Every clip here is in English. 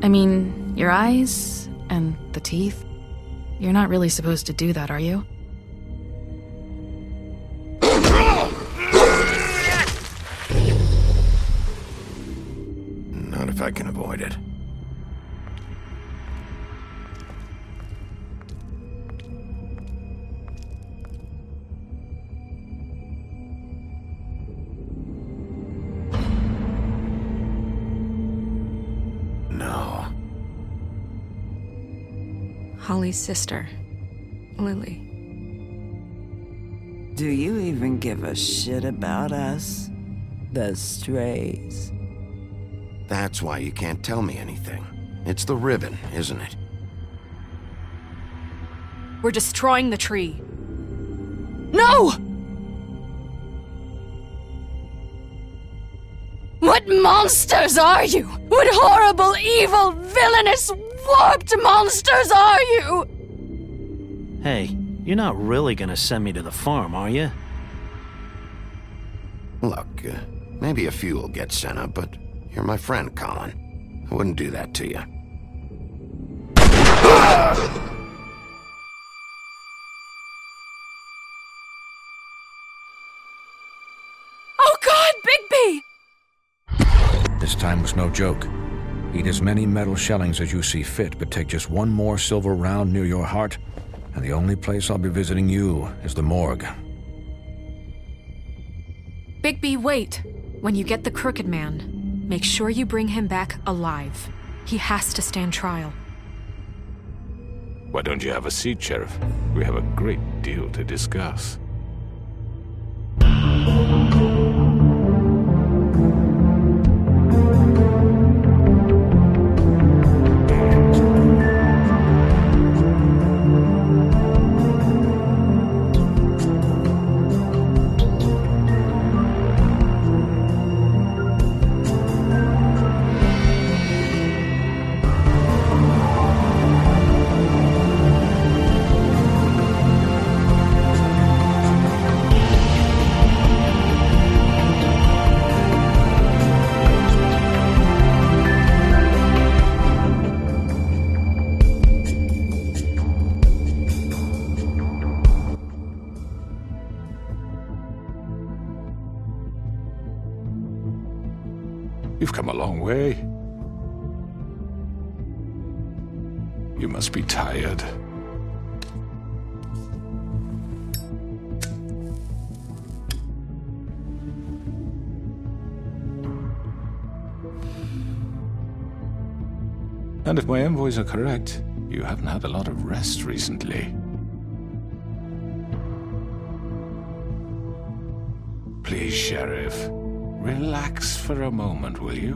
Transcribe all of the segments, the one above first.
I mean, your eyes and the teeth. You're not really supposed to do that, are you? Not if I can avoid it. No. Holly's sister, Lily. Do you even give a shit about us? The strays. That's why you can't tell me anything. It's the ribbon, isn't it? We're destroying the tree. No! What monsters are you? What horrible, evil, villainous, warped monsters are you? Hey, you're not really gonna send me to the farm, are you? Look, maybe a few will get sent up, but you're my friend, Colin. I wouldn't do that to you. Oh God, Bigby! This time was no joke. Eat as many metal shellings as you see fit, but take just one more silver round near your heart, and the only place I'll be visiting you is the morgue. Bigby, wait. When you get the Crooked Man, make sure you bring him back alive. He has to stand trial. Why don't you have a seat, Sheriff? We have a great deal to discuss. You've come a long way. You must be tired. And if my envoys are correct, you haven't had a lot of rest recently. Please, Sheriff. Relax for a moment, will you?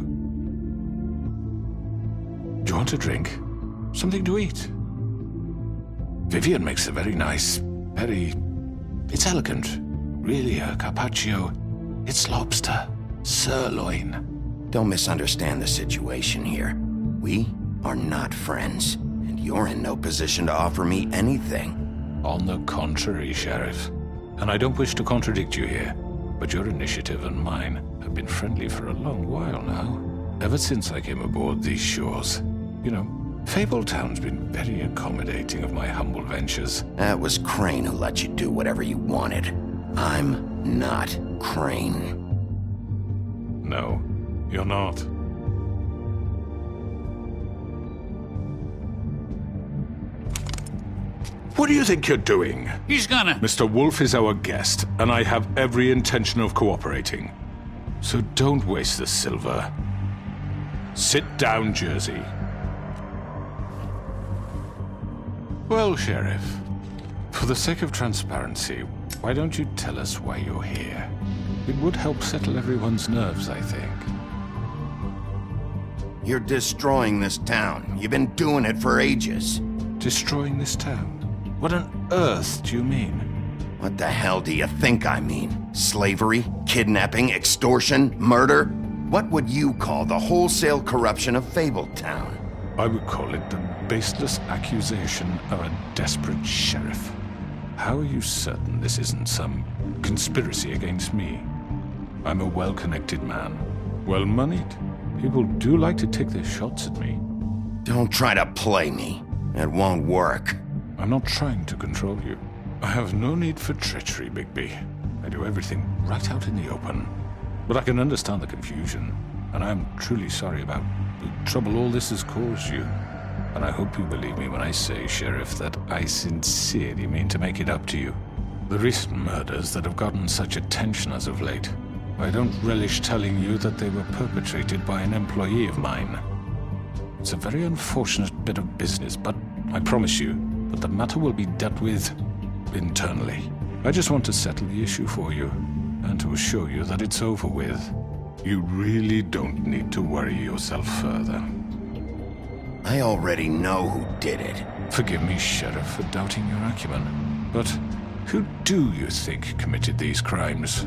Do you want a drink? Something to eat? Vivian makes a very nice, it's elegant. Really a carpaccio. It's lobster. Sirloin. Don't misunderstand the situation here. We are not friends, and you're in no position to offer me anything. On the contrary, Sheriff. And I don't wish to contradict you here, but your initiative and mine have been friendly for a long while now. Ever since I came aboard these shores. You know, Fabletown's been very accommodating of my humble ventures. That was Crane who let you do whatever you wanted. I'm not Crane. No, you're not. What do you think you're doing? He's gonna... Mr. Wolf is our guest, and I have every intention of cooperating. So don't waste the silver. Sit down, Jersey. Well, Sheriff, for the sake of transparency, why don't you tell us why you're here? It would help settle everyone's nerves, I think. You're destroying this town. You've been doing it for ages. Destroying this town? What on earth do you mean? What the hell do you think I mean? Slavery? Kidnapping? Extortion? Murder? What would you call the wholesale corruption of Fabletown? I would call it the baseless accusation of a desperate sheriff. How are you certain this isn't some conspiracy against me? I'm a well-connected man, well-moneyed. People do like to take their shots at me. Don't try to play me. It won't work. I'm not trying to control you. I have no need for treachery, Bigby. I do everything right out in the open. But I can understand the confusion, and I am truly sorry about the trouble all this has caused you. And I hope you believe me when I say, Sheriff, that I sincerely mean to make it up to you. The recent murders that have gotten such attention as of late, I don't relish telling you that they were perpetrated by an employee of mine. It's a very unfortunate bit of business, but I promise you that the matter will be dealt with internally. I just want to settle the issue for you, and to assure you that it's over with. You really don't need to worry yourself further. I already know who did it. Forgive me, Sheriff, for doubting your acumen, but who do you think committed these crimes?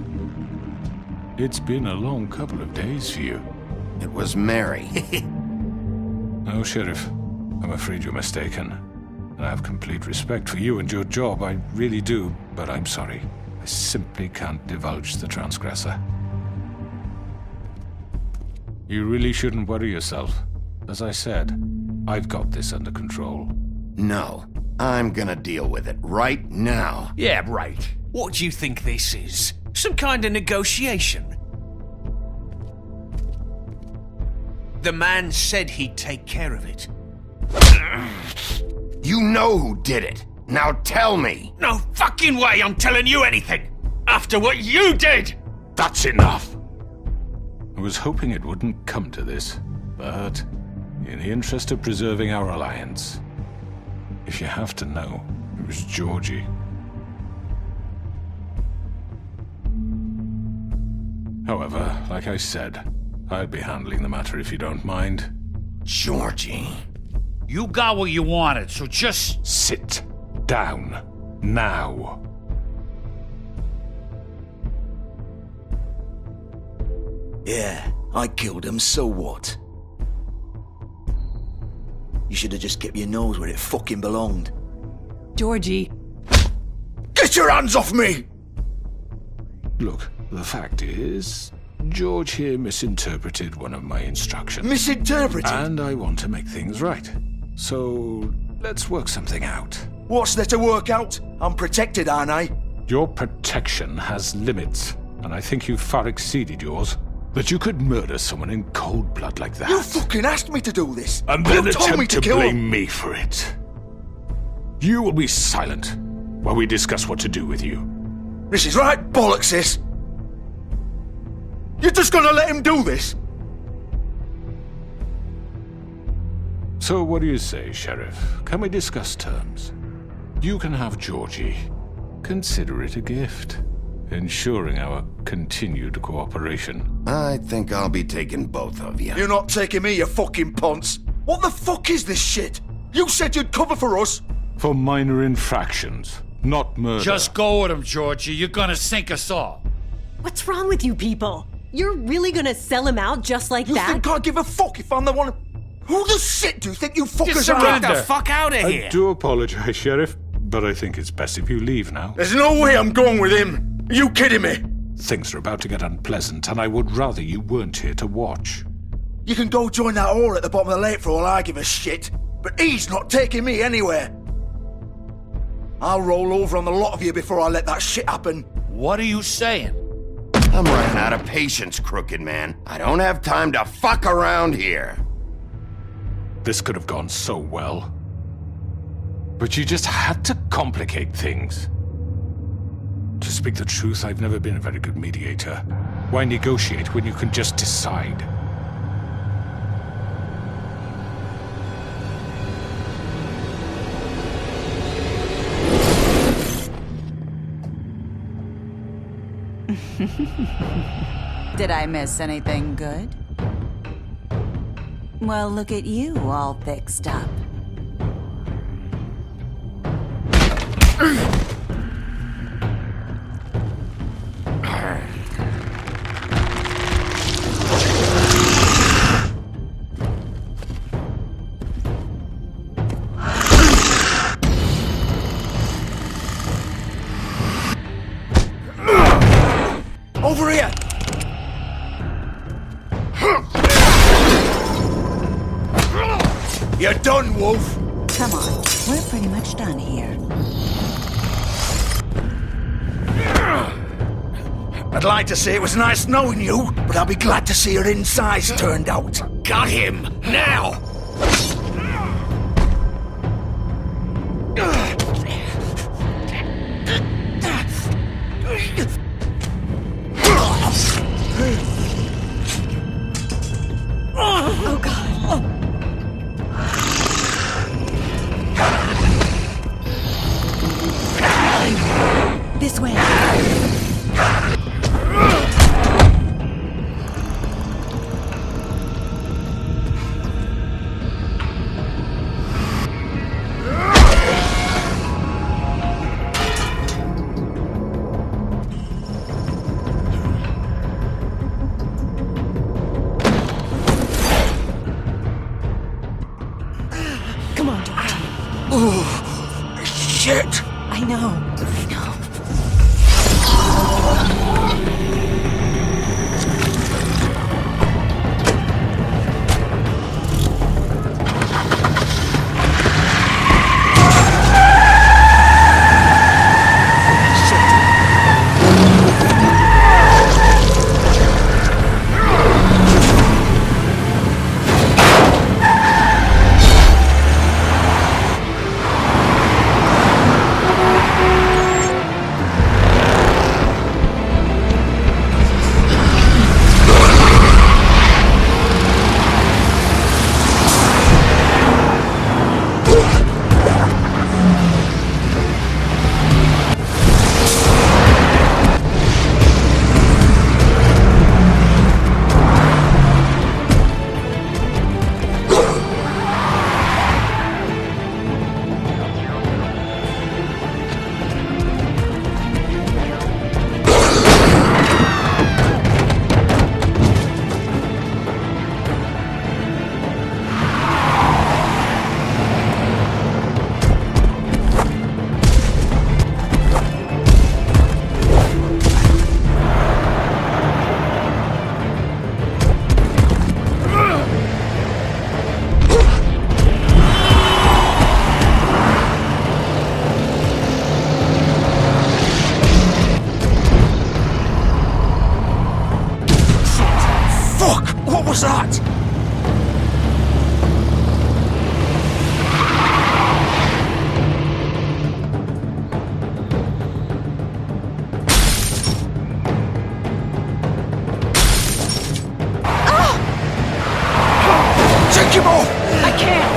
It's been a long couple of days for you. It was Mary. No, Sheriff. I'm afraid you're mistaken. And I have complete respect for you and your job, I really do, but I'm sorry. I simply can't divulge the transgressor. You really shouldn't worry yourself. As I said, I've got this under control. No, I'm gonna deal with it right now. Yeah, right. What do you think this is? Some kind of negotiation? The man said he'd take care of it. You know who did it. Now tell me. No fucking way I'm telling you anything! After what you did! That's enough! I was hoping it wouldn't come to this, but in the interest of preserving our alliance, if you have to know, it was Georgie. However, like I said, I'd be handling the matter if you don't mind. Georgie. You got what you wanted, so just... Sit down. Now. Yeah, I killed him, so what? You should have just kept your nose where it fucking belonged. Georgie. Get your hands off me! Look, the fact is, George here misinterpreted one of my instructions. Misinterpreted? And I want to make things right. So, let's work something out. What's there to work out? I'm protected, aren't I? Your protection has limits, and I think you've far exceeded yours. That you could murder someone in cold blood like that. You fucking asked me to do this! And then You told me attempt to kill blame him. me for it. You will be silent while we discuss what to do with you. This is right bollocks, this! You're just gonna let him do this? So what do you say, Sheriff? Can we discuss terms? You can have Georgie. Consider it a gift, ensuring our continued cooperation. I think I'll be taking both of you. You're not taking me, you fucking ponce! What the fuck is this shit? You said you'd cover for us! For minor infractions, not murder. Just go with him, Georgie. You're gonna sink us all. What's wrong with you people? You're really gonna sell him out just like You that? think I give a fuck if I'm the one? Who the shit do you think you fuckers are? Get the fuck out of I here! do apologize, Sheriff, but I think it's best if you leave now. There's no way I'm going with him! Are you kidding me? Things are about to get unpleasant, and I would rather you weren't here to watch. You can go join that whore at the bottom of the lake for all I give a shit, but he's not taking me anywhere. I'll roll over on the lot of you before I let that shit happen. What are you saying? I'm running out of patience, crooked man. I don't have time to fuck around here. This could have gone so well. But you just had to complicate things. To speak the truth, I've never been a very good mediator. Why negotiate when you can just decide? Did I miss anything good? Well, look at you all fixed up. Over here! You're done, Wolf. Come on, we're pretty much done here. I'd like to say it was nice knowing you, but I'll be glad to see your insides turned out. Got him! Now! Oh, God. This way. Come on, George. Ooh, shit. I know. What was that? Take him off! I can't!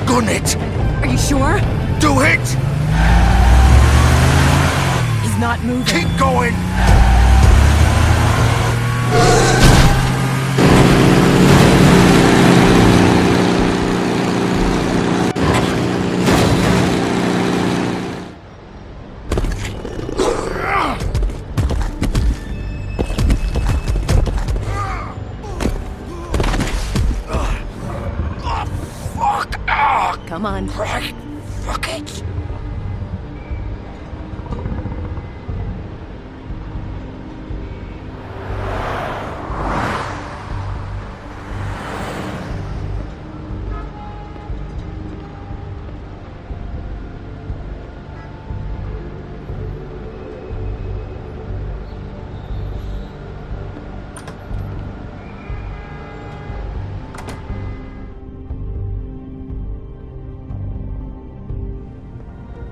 Gun it! Are you sure? Do it! He's not moving. Keep going! Come on. Right. Fuck it.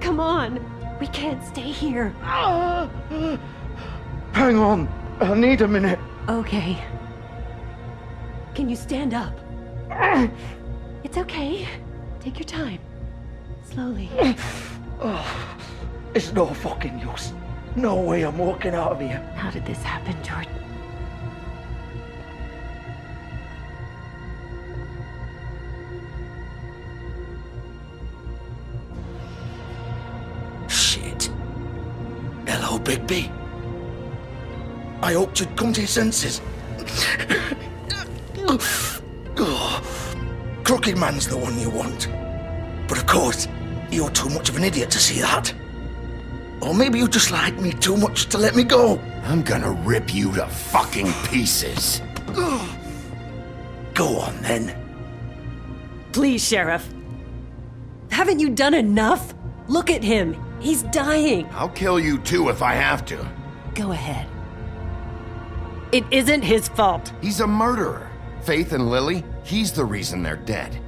Come on. We can't stay here. Hang on. I need a minute. Okay. Can you stand up? It's okay. Take your time. Slowly. It's no fucking use. No way I'm walking out of here. How did this happen, Jordan? Shit. Hello. Oh, Bigby. I hoped you'd come to your senses. Crooked Man's the one you want. But of course, you're too much of an idiot to see that. Or maybe you just like me too much to let me go. I'm gonna rip you to fucking pieces. Go on, then. Please, Sheriff. Haven't you done enough? Look at him. He's dying. I'll kill you too if I have to. Go ahead. It isn't his fault. He's a murderer. Faith and Lily, he's the reason they're dead.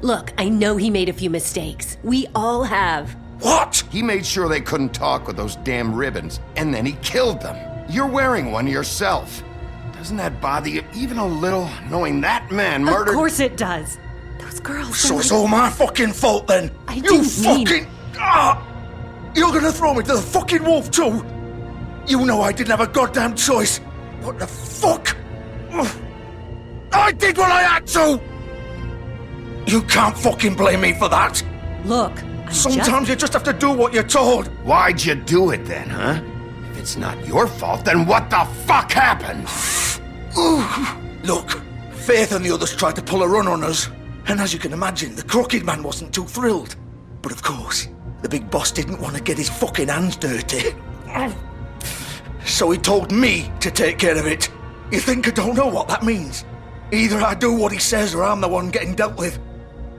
Look, I know he made a few mistakes. We all have. What? He made sure they couldn't talk with those damn ribbons, and then he killed them. You're wearing one yourself. Doesn't that bother you even a little, knowing that man murdered— Of course it does. Those girls— So it's all my fucking fault then? I didn't mean— You're gonna throw me to the fucking wolf too? You know I didn't have a goddamn choice. What the fuck? I did what I had to! You can't fucking blame me for that. Look, sometimes you just have to do what you're told. Why'd you do it then, huh? If it's not your fault, then what the fuck happened? Look, Faith and the others tried to pull a run on us. And as you can imagine, the Crooked Man wasn't too thrilled. But of course, the big boss didn't want to get his fucking hands dirty. So he told me to take care of it. You think I don't know what that means? Either I do what he says or I'm the one getting dealt with.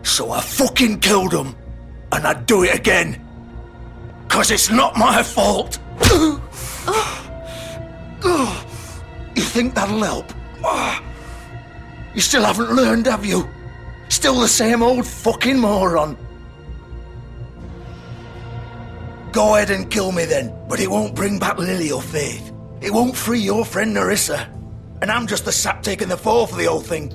So I fucking killed him. And I'd do it again. 'Cause it's not my fault. You think that'll help? You still haven't learned, have you? Still the same old fucking moron. Go ahead and kill me then, but it won't bring back Lily or Faith. It won't free your friend Nerissa. And I'm just the sap taking the fall for the whole thing.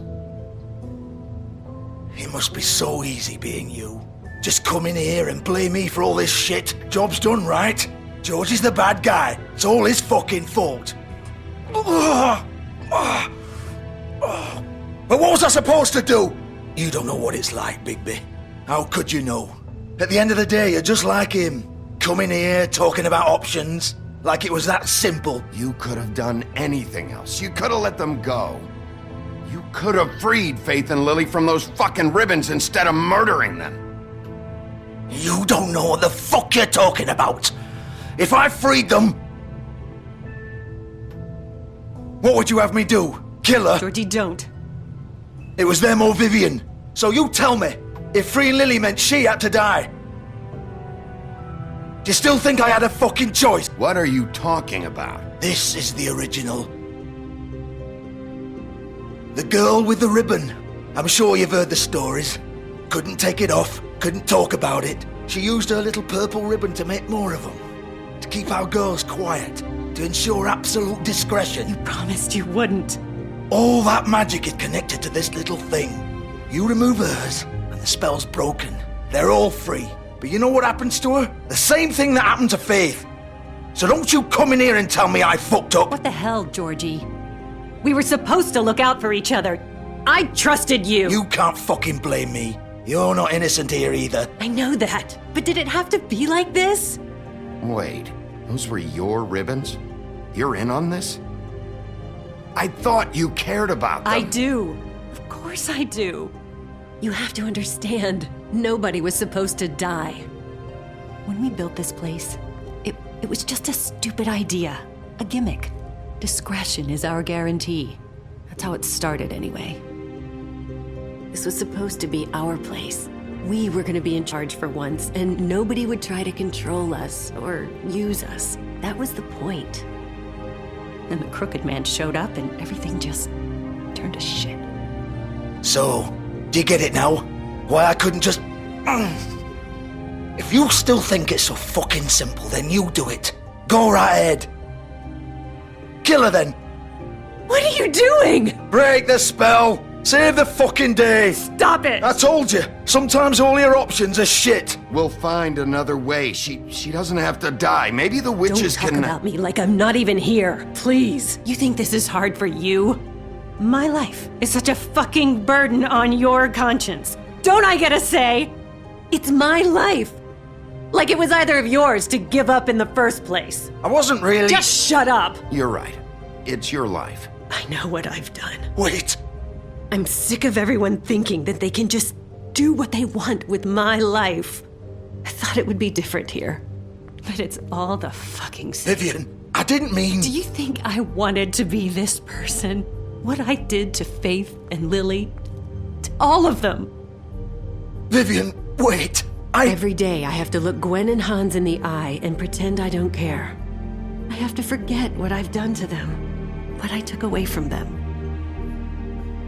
It must be so easy being you. Just come in here and blame me for all this shit. Job's done, right? George is the bad guy. It's all his fucking fault. But what was I supposed to do? You don't know what it's like, Bigby. How could you know? At the end of the day, you're just like him. Coming here, talking about options, like it was that simple. You could have done anything else. You could have let them go. You could have freed Faith and Lily from those fucking ribbons instead of murdering them. You don't know what the fuck you're talking about. If I freed them, what would you have me do? Kill her? Georgie, don't. It was them or Vivian. So you tell me, if freeing Lily meant she had to die, do you still think I had a fucking choice? What are you talking about? This is the original. The girl with the ribbon. I'm sure you've heard the stories. Couldn't take it off, couldn't talk about it. She used her little purple ribbon to make more of them. To keep our girls quiet. To ensure absolute discretion. You promised you wouldn't. All that magic is connected to this little thing. You remove hers, and the spell's broken. They're all free. But you know what happens to her? The same thing that happened to Faith. So don't you come in here and tell me I fucked up. What the hell, Georgie? We were supposed to look out for each other. I trusted you. You can't fucking blame me. You're not innocent here either. I know that. But did it have to be like this? Wait, those were your ribbons? You're in on this? I thought you cared about them. I do. Of course I do. You have to understand, nobody was supposed to die. When we built this place, it was just a stupid idea. A gimmick. Discretion is our guarantee. That's how it started anyway. This was supposed to be our place. We were gonna be in charge for once, and nobody would try to control us or use us. That was the point. Then the Crooked Man showed up and everything just turned to shit. So, do you get it now? Why I couldn't just... If you still think it's so fucking simple, then you do it. Go right ahead. Kill her then. What are you doing? Break the spell. Save the fucking day. Stop it. I told you. Sometimes all your options are shit. We'll find another way. She doesn't have to die. Maybe the witches Don't talk about me like I'm not even here. Please. You think this is hard for you? My life is such a fucking burden on your conscience. Don't I get a say? It's my life. Like it was either of yours to give up in the first place. I wasn't really... Just shut up! You're right. It's your life. I know what I've done. Wait. I'm sick of everyone thinking that they can just do what they want with my life. I thought it would be different here. But it's all the fucking same. Vivian, I didn't mean... Do you think I wanted to be this person? What I did to Faith and Lily? To all of them? Vivian, wait. Every day I have to look Gwen and Hans in the eye and pretend I don't care. I have to forget what I've done to them, what I took away from them.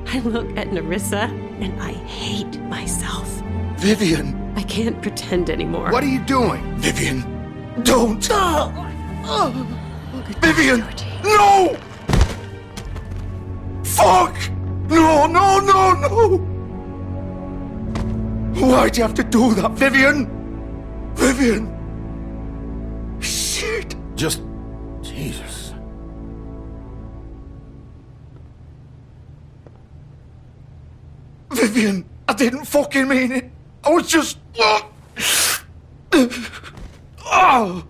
I look at Nerissa and I hate myself. Vivian. I can't pretend anymore. What are you doing? Vivian, don't. Vivian, no! Fuck! No, no, no, no! Why'd you have to do that, Vivian? Vivian! Shit! Just... Jesus. Vivian, I didn't fucking mean it. I was just... Oh!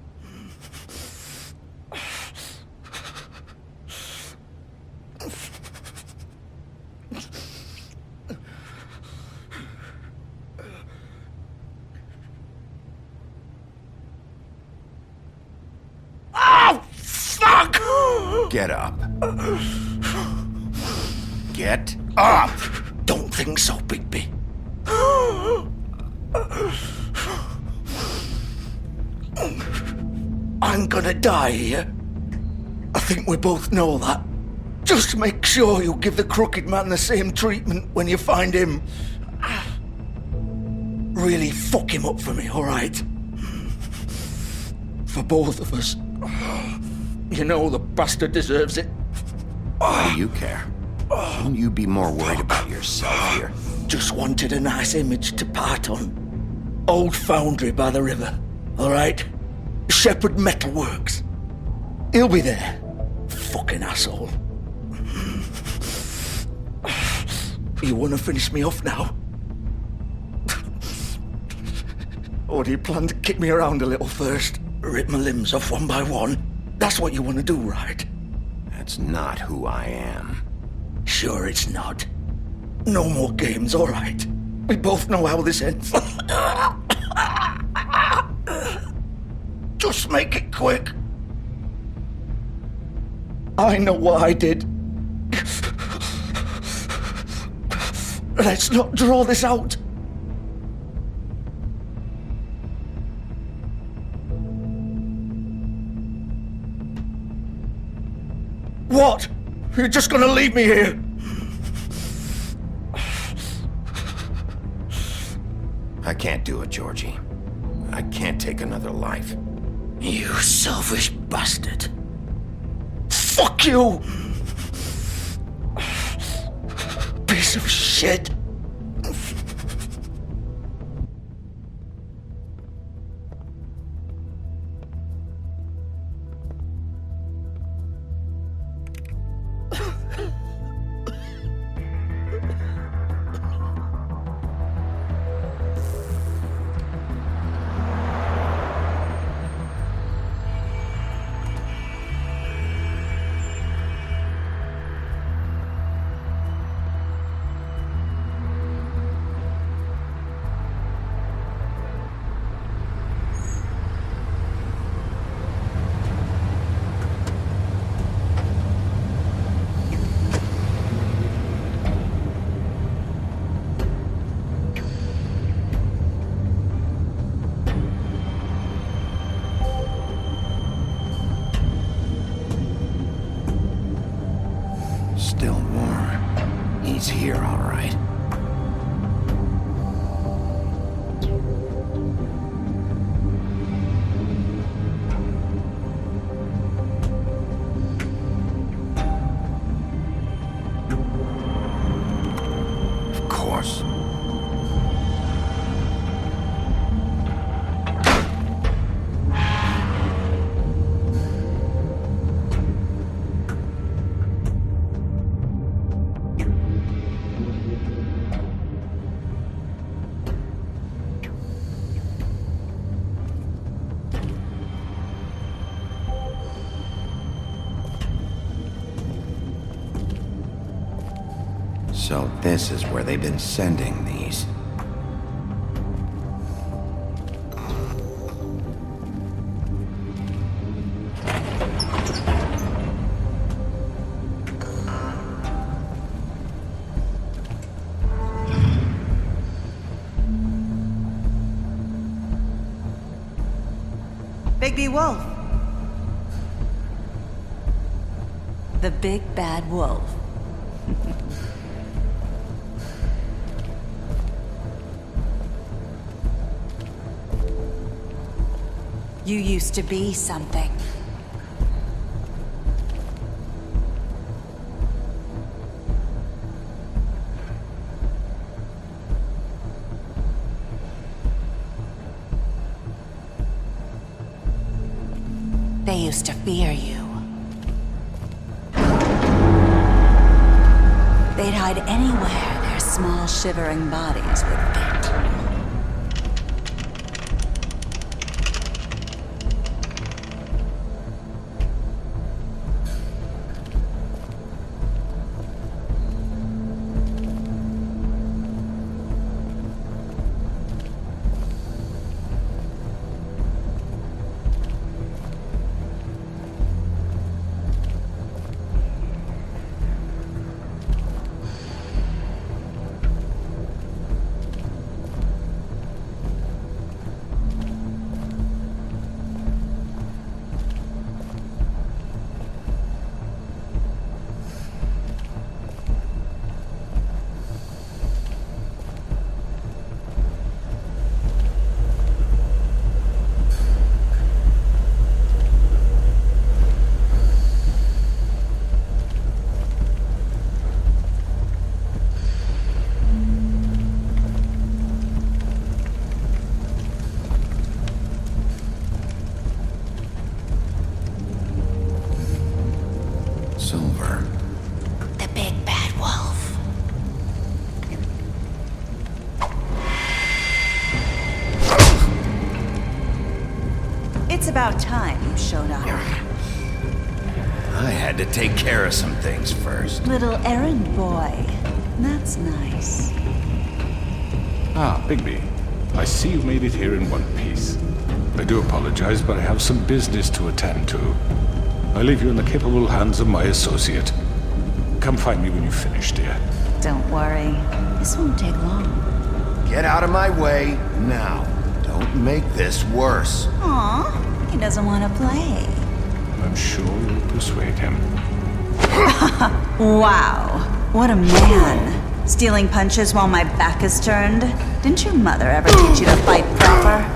Get up. Get up! Don't think so, Bigby. I'm gonna die here. I think we both know that. Just make sure you give the Crooked Man the same treatment when you find him. Really fuck him up for me, alright? For both of us. You know the bastard deserves it. Why do you care? Shouldn't you be more worried about yourself here? Just wanted a nice image to part on. Old foundry by the river, alright? Shepherd Metalworks. He'll be there. Fucking asshole. You wanna finish me off now? Or do you plan to kick me around a little first? Rip my limbs off one by one? That's what you want to do, right? That's not who I am. Sure it's not. No more games, all right? We both know how this ends. Just make it quick. I know what I did. Let's not draw this out. What? You're just gonna leave me here? I can't do it, Georgie. I can't take another life. You selfish bastard. Fuck you! Piece of shit. Still warm. He's here, all right. Of course. So this is where they've been sending these. Bigby Wolf. The big bad wolf. You used to be something. They used to fear you. They'd hide anywhere their small shivering bodies would fit. Silver. The big bad wolf. It's about time you showed up. I had to take care of some things first. Little errand boy. That's nice. Ah, Bigby. I see you made it here in one piece. I do apologize, but I have some business to attend to. I leave you in the capable hands of my associate. Come find me when you've finished, dear. Don't worry. This won't take long. Get out of my way now. Don't make this worse. Aw, he doesn't want to play. I'm sure you'll persuade him. Wow, what a man. Stealing punches while my back is turned? Didn't your mother ever teach you to fight proper?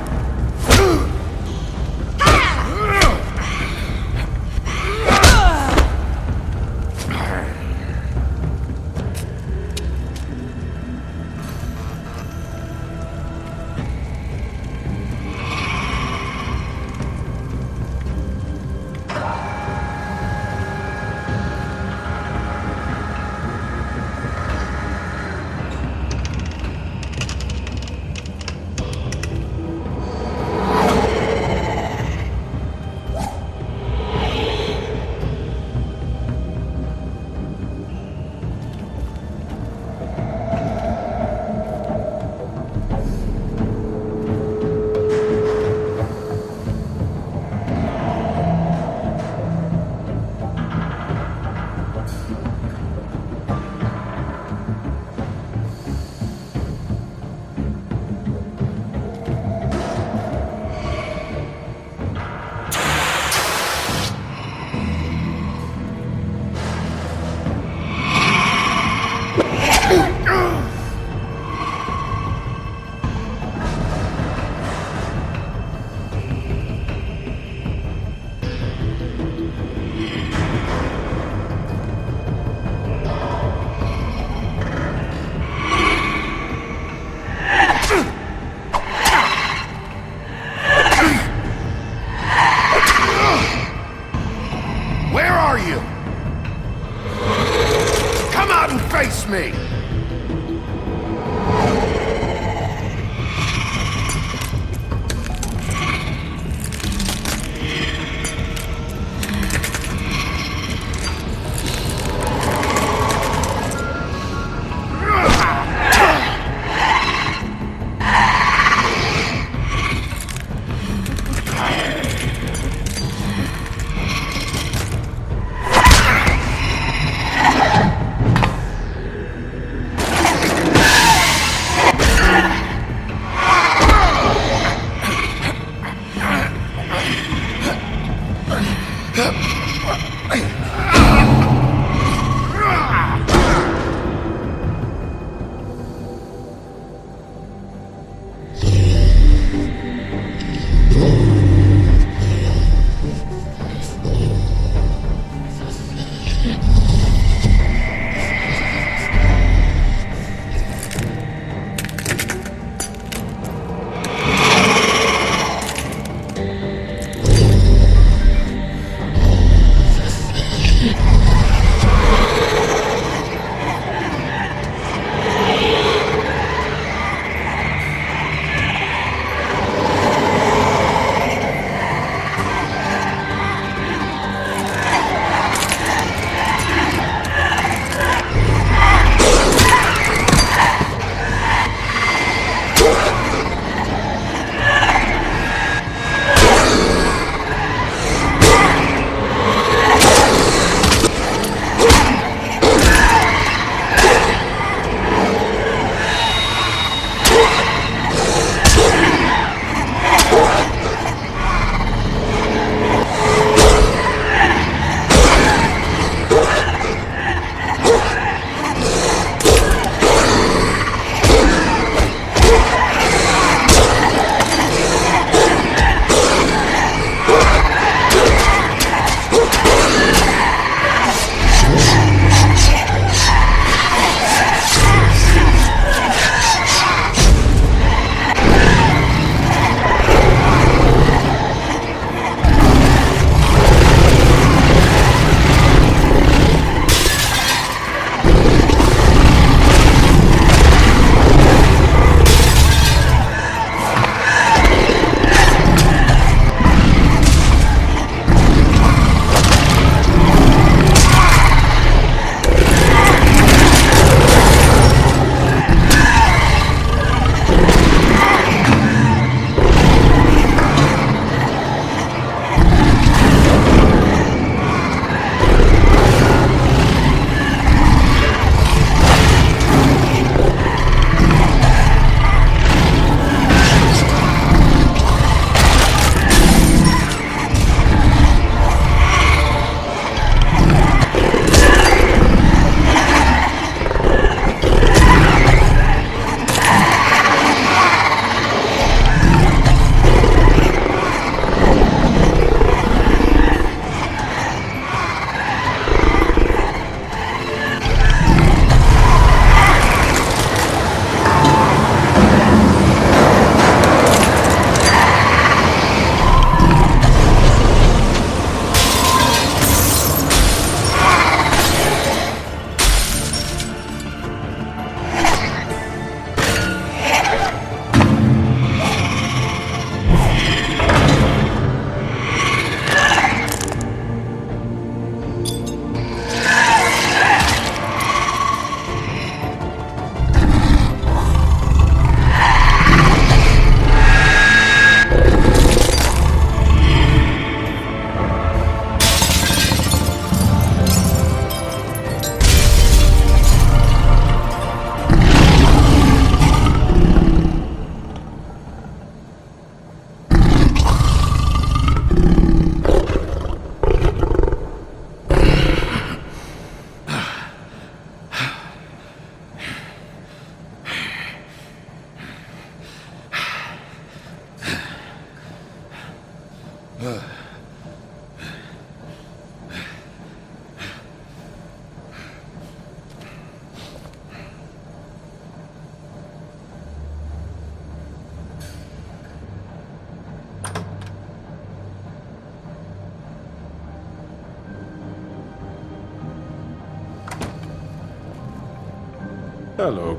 Hello,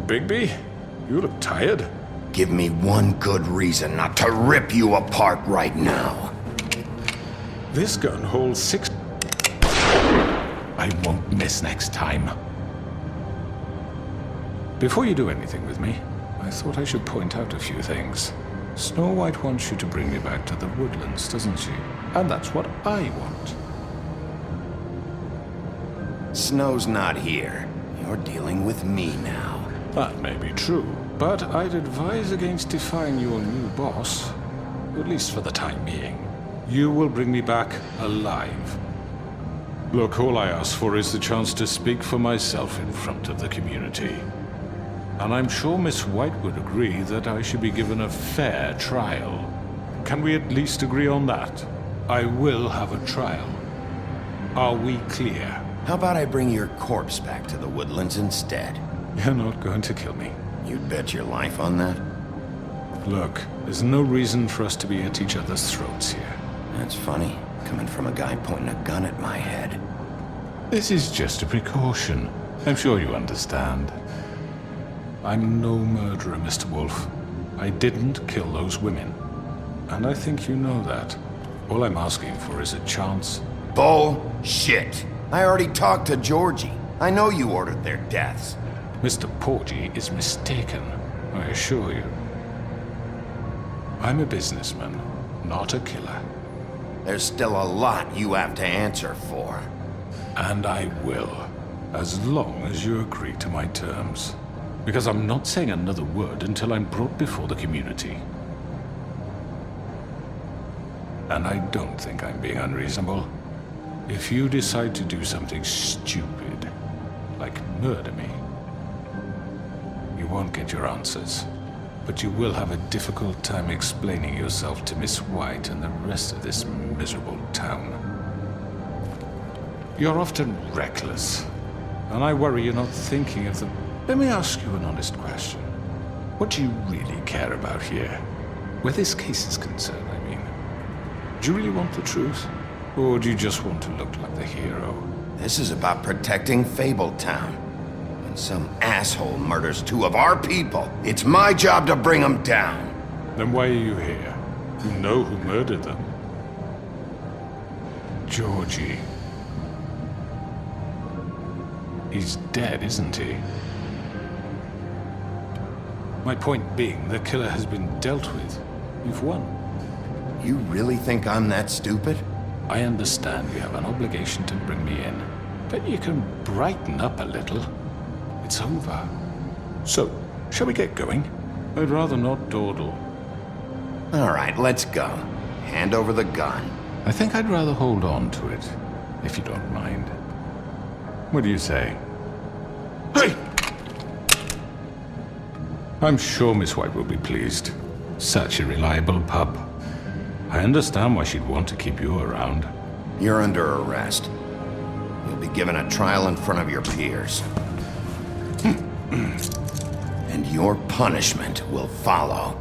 Bigby. You look tired. Give me one good reason not to rip you apart right now. This gun holds 6... I won't miss next time. Before you do anything with me, I thought I should point out a few things. Snow White wants you to bring me back to the woodlands, doesn't she? And that's what I want. Snow's not here. You're dealing with me now. That may be true, but I'd advise against defying your new boss, at least for the time being. You will bring me back alive. Look, all I ask for is the chance to speak for myself in front of the community. And I'm sure Miss White would agree that I should be given a fair trial. Can we at least agree on that? I will have a trial. Are we clear? How about I bring your corpse back to the woodlands instead? You're not going to kill me. You'd bet your life on that? Look, there's no reason for us to be at each other's throats here. That's funny, coming from a guy pointing a gun at my head. This is just a precaution. I'm sure you understand. I'm no murderer, Mr. Wolf. I didn't kill those women. And I think you know that. All I'm asking for is a chance. Bullshit! I already talked to Georgie. I know you ordered their deaths. Mr. Porgy is mistaken, I assure you. I'm a businessman, not a killer. There's still a lot you have to answer for. And I will, as long as you agree to my terms. Because I'm not saying another word until I'm brought before the community. And I don't think I'm being unreasonable. If you decide to do something stupid, like murder me, you won't get your answers. But you will have a difficult time explaining yourself to Miss White and the rest of this miserable town. You're often reckless, and I worry you're not thinking of the... Let me ask you an honest question. What do you really care about here? Where this case is concerned, I mean. Do you really want the truth? Or do you just want to look like the hero? This is about protecting Fabletown. When some asshole murders two of our people, it's my job to bring them down. Then why are you here? You know who murdered them. Georgie. He's dead, isn't he? My point being, the killer has been dealt with. You've won. You really think I'm that stupid? I understand you have an obligation to bring me in, but you can brighten up a little. It's over. So, shall we get going? I'd rather not dawdle. All right, let's go. Hand over the gun. I think I'd rather hold on to it, if you don't mind. What do you say? Hey! I'm sure Miss White will be pleased. Such a reliable pup. I understand why she'd want to keep you around. You're under arrest. You'll be given a trial in front of your peers. And your punishment will follow.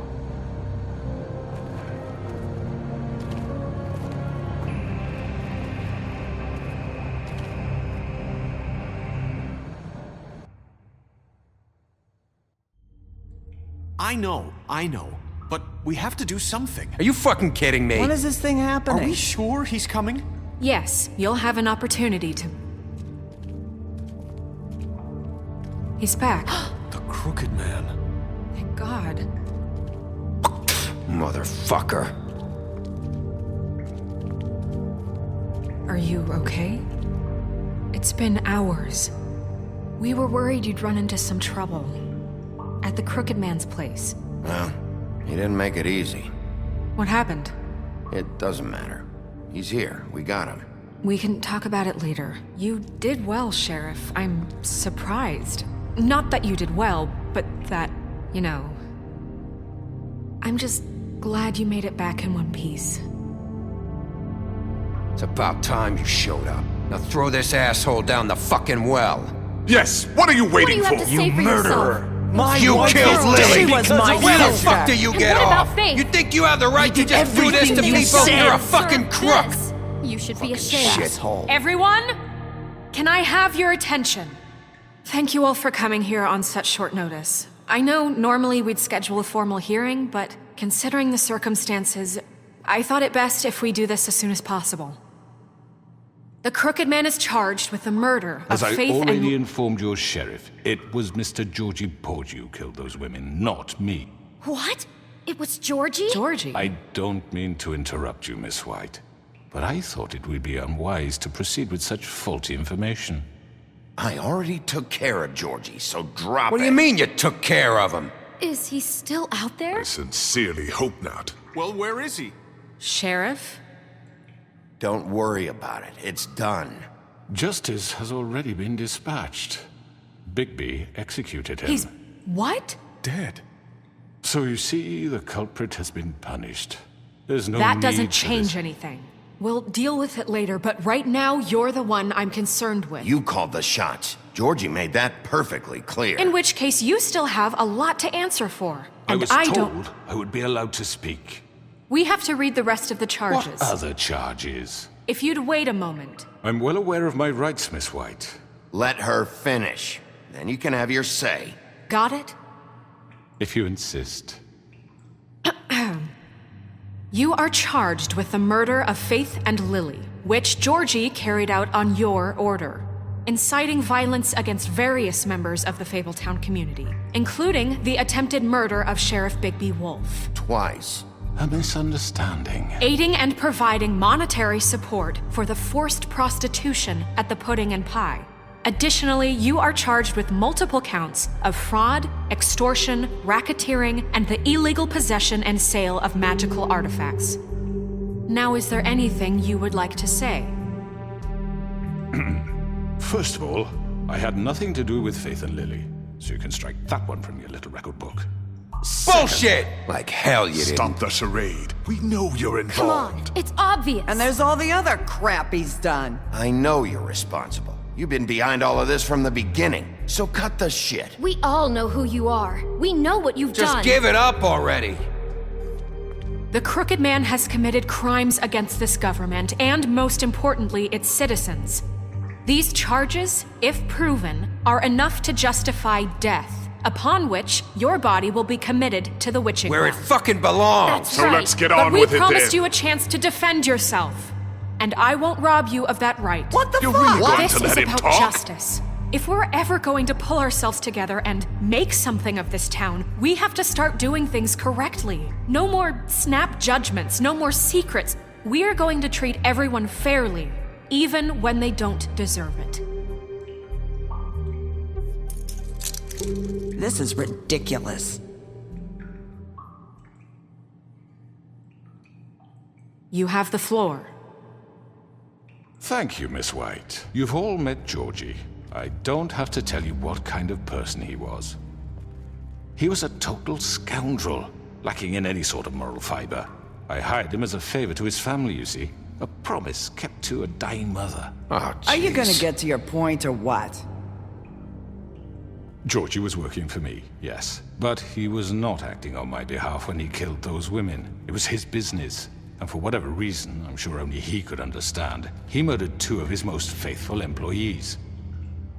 I know. But we have to do something. Are you fucking kidding me? When is this thing happening? Are we sure he's coming? Yes, you'll have an opportunity to... He's back. The Crooked Man. Thank God. Motherfucker. Are you okay? It's been hours. We were worried you'd run into some trouble. At the Crooked Man's place. Well, he didn't make it easy. What happened? It doesn't matter. He's here. We got him. We can talk about it later. You did well, Sheriff. I'm surprised. Not that you did well, but that, you know... I'm just glad you made it back in one piece. It's about time you showed up. Now throw this asshole down the fucking well. Yes, what are you waiting What do you have to say for murderer! yourself? You killed Lily! She was my Where the sister. fuck do you And get what about off? Faith? You think you have the right to just do this to Everything you people? said. You're a fucking crook! This. You should be ashamed. Shithole. Everyone, can I have your attention? Thank you all for coming here on such short notice. I know normally we'd schedule a formal hearing, but considering the circumstances, I thought it best if we do this as soon as possible. The Crooked Man is charged with the murder of As I Faith already and... informed your sheriff, it was Mr. Georgie Porgy who killed those women, not me. What? It was Georgie? Georgie? I don't mean to interrupt you, Miss White, but I thought it would be unwise to proceed with such faulty information. I already took care of Georgie, so drop it. What do you mean you took care of him? Is he still out there? I sincerely hope not. Well, where is he? Sheriff? Don't worry about it. It's done. Justice has already been dispatched. Bigby executed him. He's... what? Dead. So you see, the culprit has been punished. There's no That need doesn't for change this. anything. We'll deal with it later, but right now, you're the one I'm concerned with. You called the shots. Georgie made that perfectly clear. In which case, you still have a lot to answer for. I And was I told don't... I would be allowed to speak. We have to read the rest of the charges. What other charges? If you'd wait a moment. I'm well aware of my rights, Miss White. Let her finish. Then you can have your say. Got it? If you insist. You are charged with the murder of Faith and Lily, which Georgie carried out on your order, inciting violence against various members of the Fabletown community, including the attempted murder of Sheriff Bigby Wolf. Twice. A misunderstanding. Aiding and providing monetary support for the forced prostitution at the Pudding and Pie. Additionally, you are charged with multiple counts of fraud, extortion, racketeering, and the illegal possession and sale of magical artifacts. Now, is there anything you would like to say? First of all, I had nothing to do with Faith and Lily, so you can strike that one from your little record book. Bullshit! Like hell you didn't. Stop the charade. We know you're involved. Come on, it's obvious. And there's all the other crap he's done. I know you're responsible. You've been behind all of this from the beginning, so cut the shit. We all know who you are. We know what you've Just done. give it up already. The Crooked Man has committed crimes against this government and, most importantly, its citizens. These charges, if proven, are enough to justify death, upon which your body will be committed to the witching Where it well. fucking belongs. That's So right. let's get But on we with it promised then. you a chance to defend yourself, and I won't rob you of that right. What the You're fuck? really going This to is let him about talk? justice. If we're ever going to pull ourselves together and make something of this town, we have to start doing things correctly. No more snap judgments, no more secrets. We are going to treat everyone fairly, even when they don't deserve it. This is ridiculous. You have the floor. Thank you, Miss White. You've all met Georgie. I don't have to tell you what kind of person he was. He was a total scoundrel, lacking in any sort of moral fiber. I hired him as a favor to his family, you see. A promise kept to a dying mother. Oh, Are you gonna jeez. get to your point or what? Georgie was working for me, yes. But he was not acting on my behalf when he killed those women. It was his business. And for whatever reason, I'm sure only he could understand, he murdered 2 of his most faithful employees.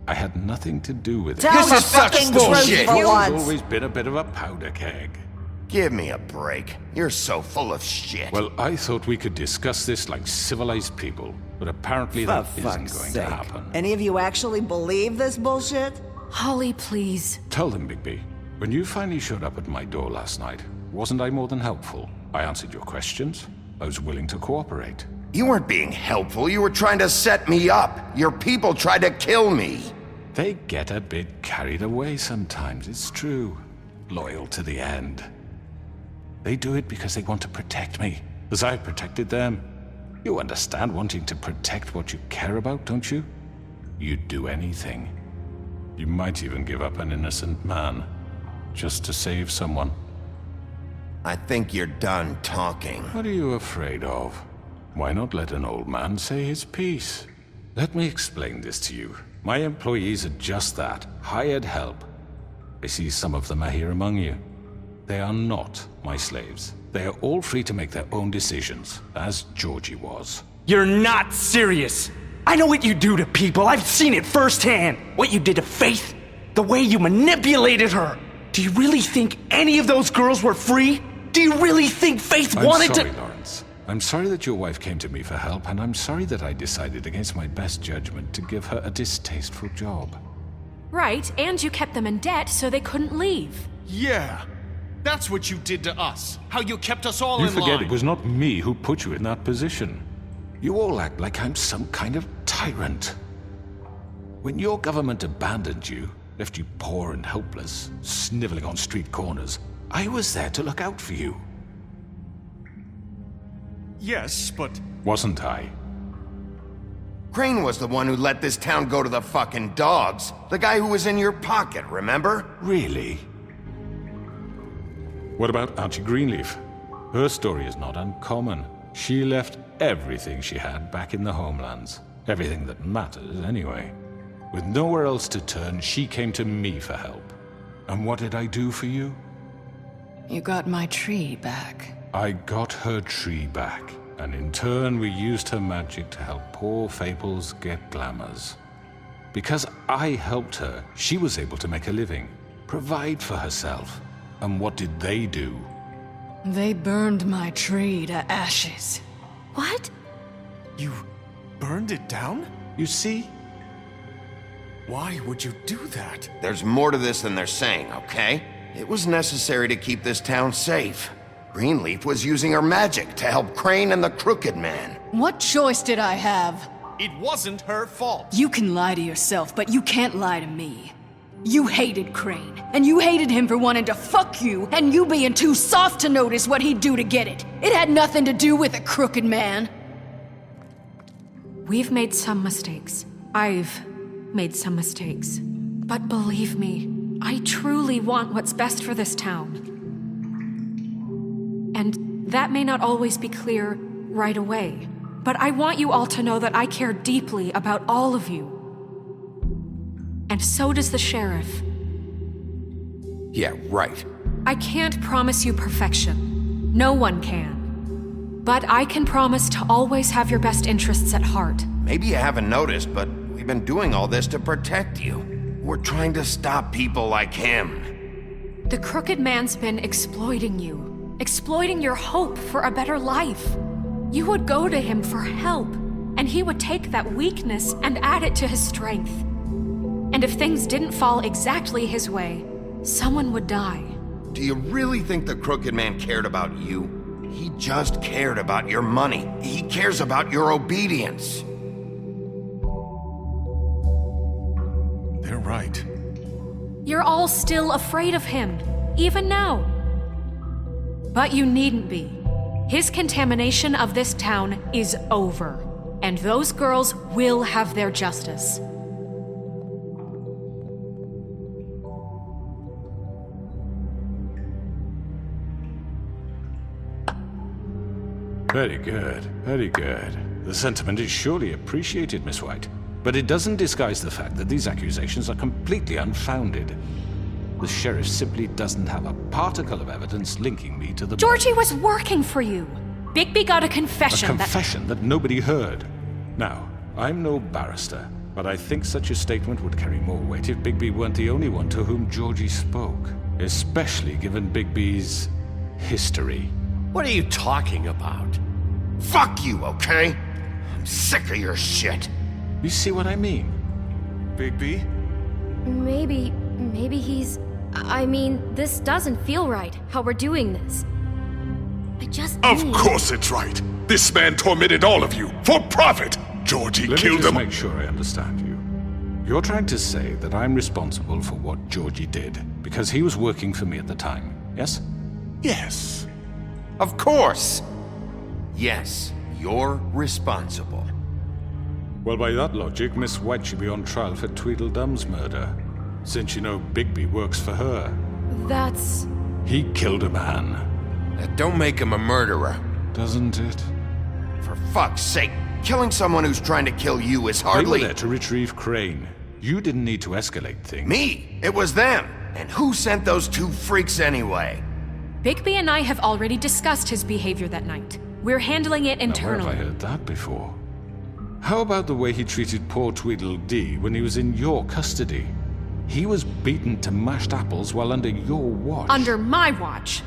I had nothing to do with it. Tell This is such fucking bullshit. truth for He's once. always been a bit of a powder keg. Give me a break. You're so full of shit. Well, I thought we could discuss this like civilized people, but apparently For that isn't fuck's going sake. to happen. Any of you actually believe this bullshit? Holly, please. Tell them, Bigby, when you finally showed up at my door last night, wasn't I more than helpful? I answered your questions. I was willing to cooperate. You weren't being helpful. You were trying to set me up. Your people tried to kill me. They get a bit carried away sometimes, it's true. Loyal to the end. They do it because they want to protect me, as I've protected them. You understand wanting to protect what you care about, don't you? You'd do anything. You might even give up an innocent man, just to save someone. I think you're done talking. What are you afraid of? Why not let an old man say his piece? Let me explain this to you. My employees are just that, hired help. I see some of them are here among you. They are not my slaves. They are all free to make their own decisions, as Georgie was. You're not serious! I know what you do to people, I've seen it firsthand! What you did to Faith, the way you manipulated her! Do you really think any of those girls were free? Do you really think Faith wanted to— I'm sorry, Lawrence. I'm sorry that your wife came to me for help, and I'm sorry that I decided against my best judgment to give her a distasteful job. Right, and you kept them in debt so they couldn't leave. Yeah, that's what you did to us. How you kept us all You in line. forget it was not me who put you in that position. You all act like I'm some kind of tyrant. When your government abandoned you, left you poor and helpless, sniveling on street corners, I was there to look out for you. Yes, but... Wasn't I? Crane was the one who let this town go to the fucking dogs. The guy who was in your pocket, remember? Really? What about Archie Greenleaf? Her story is not uncommon. She left everything she had back in the homelands. Everything that matters, anyway. With nowhere else to turn, she came to me for help. And what did I do for you? You got my tree back. I got her tree back, and in turn we used her magic to help poor Fables get glamours. Because I helped her, she was able to make a living, provide for herself. And what did they do? They burned my tree to ashes. What? You burned it down? You see? Why would you do that? There's more to this than they're saying, okay? It was necessary to keep this town safe. Greenleaf was using her magic to help Crane and the Crooked Man. What choice did I have? It wasn't her fault. You can lie to yourself, but you can't lie to me. You hated Crane, and you hated him for wanting to fuck you, and you being too soft to notice what he'd do to get it. It had nothing to do with a Crooked Man. We've made some mistakes. I've made some mistakes. But believe me, I truly want what's best for this town. And that may not always be clear right away, but I want you all to know that I care deeply about all of you. And so does the sheriff. Yeah, right. I can't promise you perfection. No one can. But I can promise to always have your best interests at heart. Maybe you haven't noticed, but we've been doing all this to protect you. We're trying to stop people like him. The Crooked Man's been exploiting you, exploiting your hope for a better life. You would go to him for help, and he would take that weakness and add it to his strength. And if things didn't fall exactly his way, someone would die. Do you really think the Crooked Man cared about you? He just cared about your money. He cares about your obedience. They're right. You're all still afraid of him, even now. But you needn't be. His contamination of this town is over, and those girls will have their justice. Very good, very good. The sentiment is surely appreciated, Miss White. But it doesn't disguise the fact that these accusations are completely unfounded. The sheriff simply doesn't have a particle of evidence linking me to the... Georgie was working for you. Bigby got a confession. A confession that nobody heard. Now, I'm no barrister, but I think such a statement would carry more weight if Bigby weren't the only one to whom Georgie spoke. Especially given Bigby's history. What are you talking about? Fuck you, okay? I'm sick of your shit. You see what I mean? Bigby? Maybe he's... I mean, this doesn't feel right, how we're doing this. Of course it's right. This man tormented all of you for profit. Georgie killed him. Let me just make sure I understand you. You're trying to say that I'm responsible for what Georgie did because he was working for me at the time, yes? Yes. Of course. Yes, you're responsible. Well, by that logic, Miss White should be on trial for Tweedledum's murder, since you know Bigby works for her. That's... He killed a man. That don't make him a murderer. Doesn't it? For fuck's sake, killing someone who's trying to kill you is They were hardly... there to retrieve Crane. You didn't need to escalate things. Me! It was them! And who sent those two freaks anyway? Bigby and I have already discussed his behavior that night. We're handling it Now, where internally. have I heard that before? How about the way he treated poor Tweedledee when he was in your custody? He was beaten to mashed apples while under your watch. Under my watch.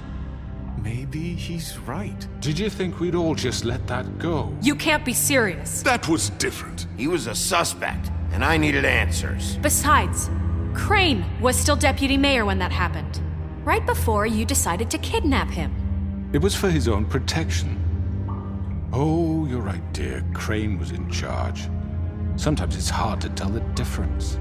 Maybe he's right. Did you think we'd all just let that go? You can't be serious. That was different. He was a suspect, and I needed answers. Besides, Crane was still deputy mayor when that happened. Right before you decided to kidnap him. It was for his own protection. Oh, you're right, dear. Crane was in charge. Sometimes it's hard to tell the difference.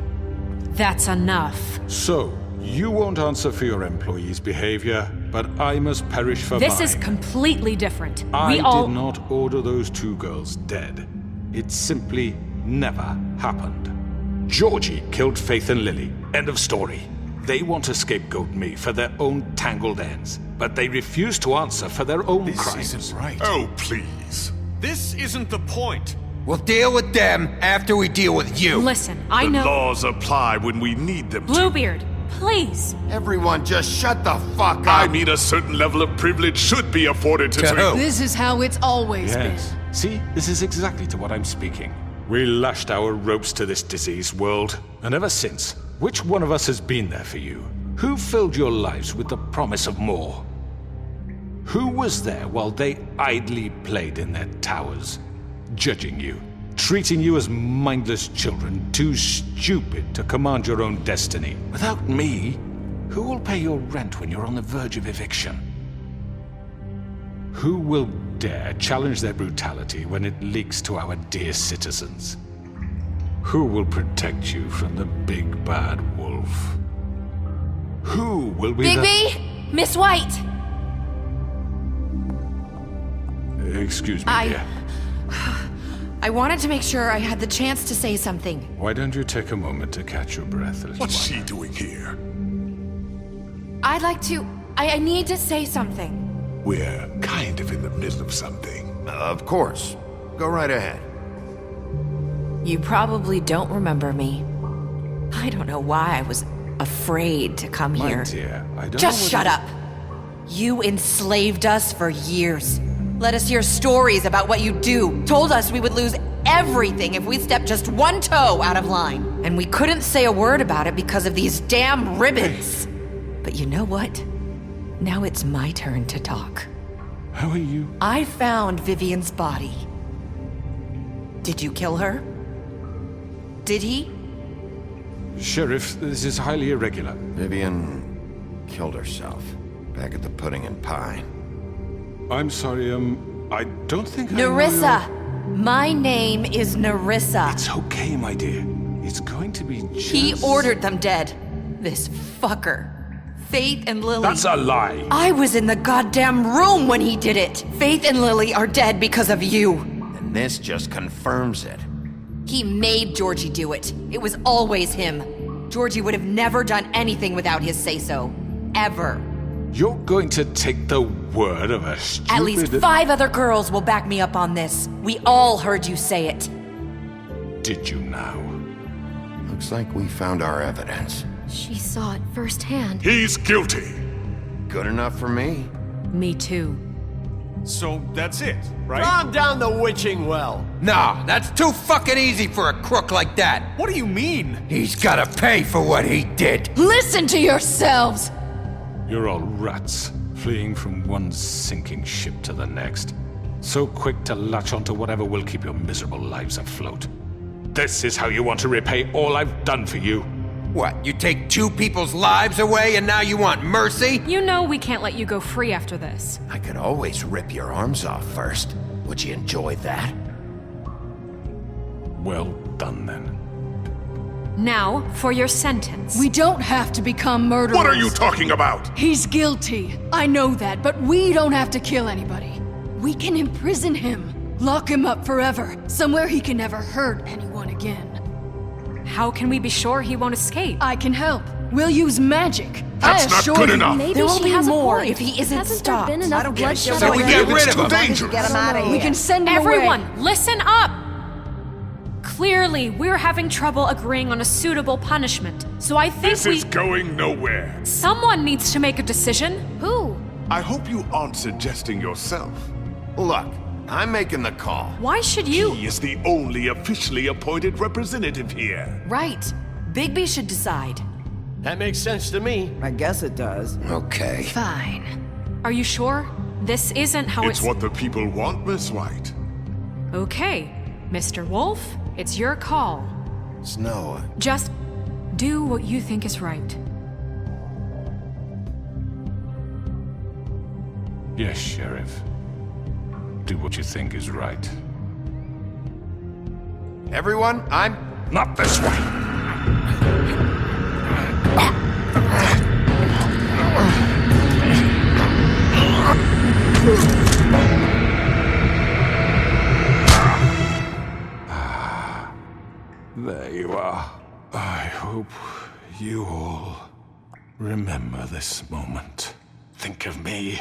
That's enough. So, you won't answer for your employees' behavior, but I must perish for This mine. is completely different. I We all... did not order those two girls dead. It simply never happened. Georgie killed Faith and Lily. End of story. They want to scapegoat me for their own tangled ends, but they refuse to answer for their own crimes. This isn't right. Oh, please. This isn't the point. We'll deal with them after we deal with you. Listen, I The know... laws apply when we need them to. Bluebeard, please. Everyone just shut the fuck up! I mean, a certain level of privilege should be afforded to... To who? This is how it's always Yes. See, this is exactly to what I'm speaking. We lashed our ropes to this diseased world, and ever since, which one of us has been there for you? Who filled your lives with the promise of more? Who was there while they idly played in their towers, judging you, treating you as mindless children, too stupid to command your own destiny? Without me, who will pay your rent when you're on the verge of eviction? Who will dare challenge their brutality when it leaks to our dear citizens? Who will protect you from the big bad wolf? Who will be Bigby! Miss White! Excuse me, dear. I wanted to make sure I had the chance to say something. Why don't you take a moment to catch your breath, little What's one? she doing here? I'd like to... I need to say something. We're kind of in the middle of something. Of course. Go right ahead. You probably don't remember me. I don't know why I was afraid to come My here. dear, I don't Just know shut up. You enslaved us for years. Let us hear stories about what you do. Told us we would lose everything if we stepped just one toe out of line. And we couldn't say a word about it because of these damn ribbons. But you know what? Now it's my turn to talk. How are you? I found Vivian's body. Did you kill her? Did he? Sheriff, this is highly irregular. Vivian killed herself back at the Pudding and Pie. I'm sorry, I don't think I know Nerissa! My name is Nerissa. It's okay, my dear. It's going to be just... He ordered them dead. This fucker. Faith and Lily. That's a lie. I was in the goddamn room when he did it. Faith and Lily are dead because of you. And this just confirms it. He made Georgie do it. It was always him. Georgie would have never done anything without his say-so. Ever. You're going to take the word of a stupid... At least 5 other girls will back me up on this. We all heard you say it. Did you now? Looks like we found our evidence. She saw it firsthand. He's guilty. Good enough for me. Me too. So that's it, right? Calm down the witching well. Nah, that's too fucking easy for a crook like that. What do you mean? He's gotta pay for what he did. Listen to yourselves! You're all rats, fleeing from one sinking ship to the next. So quick to latch onto whatever will keep your miserable lives afloat. This is how you want to repay all I've done for you. What, you take 2 people's lives away and now you want mercy? You know we can't let you go free after this. I could always rip your arms off first. Would you enjoy that? Well done, then. Now, for your sentence. We don't have to become murderers. What are you talking about? He's guilty. I know that, but we don't have to kill anybody. We can imprison him. Lock him up forever. Somewhere he can never hurt anyone again. How can we be sure he won't escape? I can help. We'll use magic. That's not assure good you. enough. Maybe There will she be has more a point. if he isn't Hasn't stopped. there been enough I don't get it. bloodshed So we already? get rid of him. Dangerous. Get him out of here. We can send him Everyone, away. listen up! Clearly, we're having trouble agreeing on a suitable punishment, so I think This is going nowhere. Someone needs to make a decision. Who? I hope you aren't suggesting yourself. Look, I'm making the call. Why should you? He is the only officially appointed representative here. Right. Bigby should decide. That makes sense to me. I guess it does. Okay. Fine. Are you sure? This isn't how It's what the people want, Miss White. Okay, Mr. Wolf, it's your call. Snow, Just do what you think is right. Yes, Sheriff. Do what you think is right. everyone, I'm... Not this way. There you are. I hope you all remember this moment. Think of me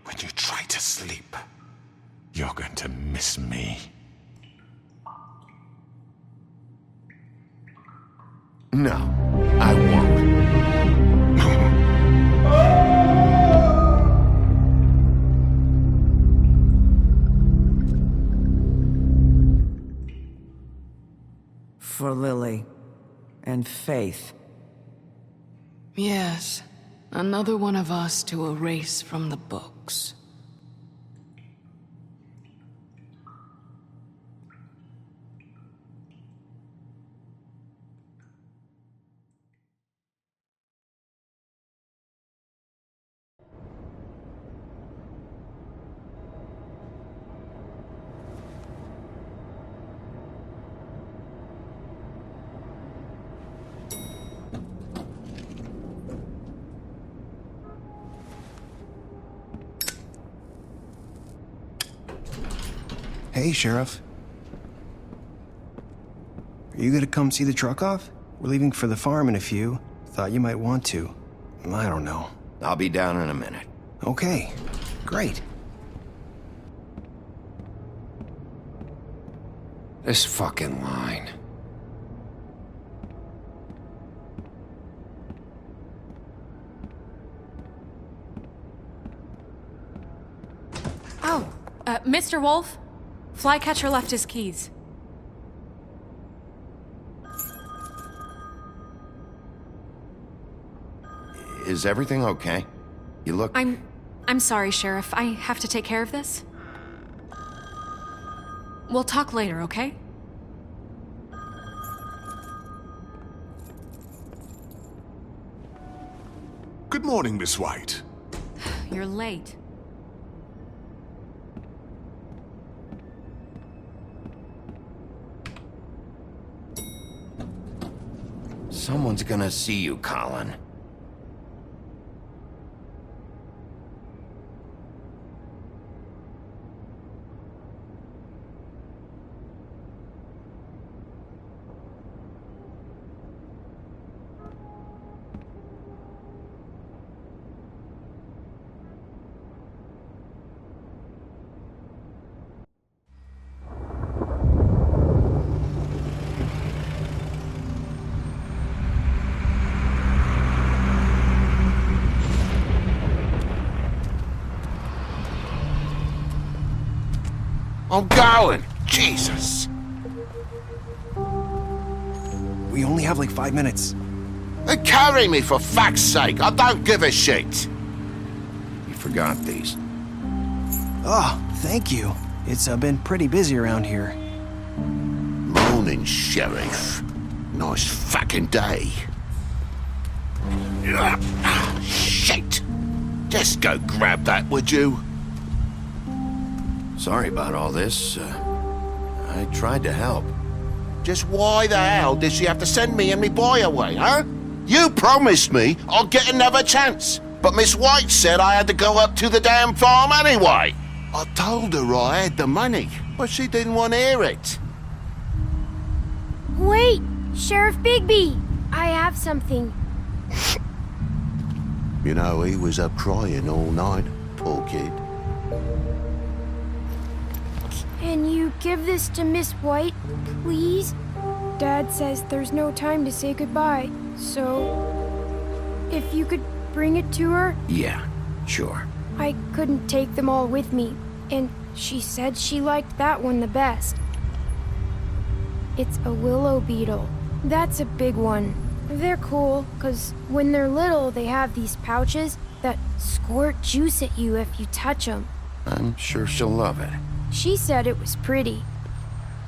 when you try to sleep. You're going to miss me. No, I won't. For Lily and Faith. Yes, another one of us to erase from the books. Hey, Sheriff. Are you gonna come see the truck off? We're leaving for the farm in a few. Thought you might want to. I don't know. I'll be down in a minute. Okay, great. This fucking line. Oh, Mr. Wolf, Flycatcher left his keys. Is everything okay? You look... I'm sorry, Sheriff. I have to take care of this. We'll talk later, okay? Good morning, Miss White. You're late. Someone's gonna see you, Colin. I'm going! Jesus! We only have like 5 minutes. Carry me, for fuck's sake! I don't give a shit! You forgot these. Oh, thank you. It's been pretty busy around here. Morning, Sheriff. Nice fucking day. Shit! Just go grab that, would you? Sorry about all this. I tried to help. Just why the hell did she have to send me and me boy away, huh? You promised me I'd get another chance, but Miss White said I had to go up to the damn farm anyway. I told her I had the money, but she didn't want to hear it. Wait! Sheriff Bigby! I have something. You know, he was up crying all night, poor kid. Can you give this to Miss White, please? Dad says there's no time to say goodbye, so... if you could bring it to her? Yeah, sure. I couldn't take them all with me, and she said she liked that one the best. It's a willow beetle. That's a big one. They're cool, 'cause when they're little, they have these pouches that squirt juice at you if you touch them. I'm sure she'll love it. She said it was pretty.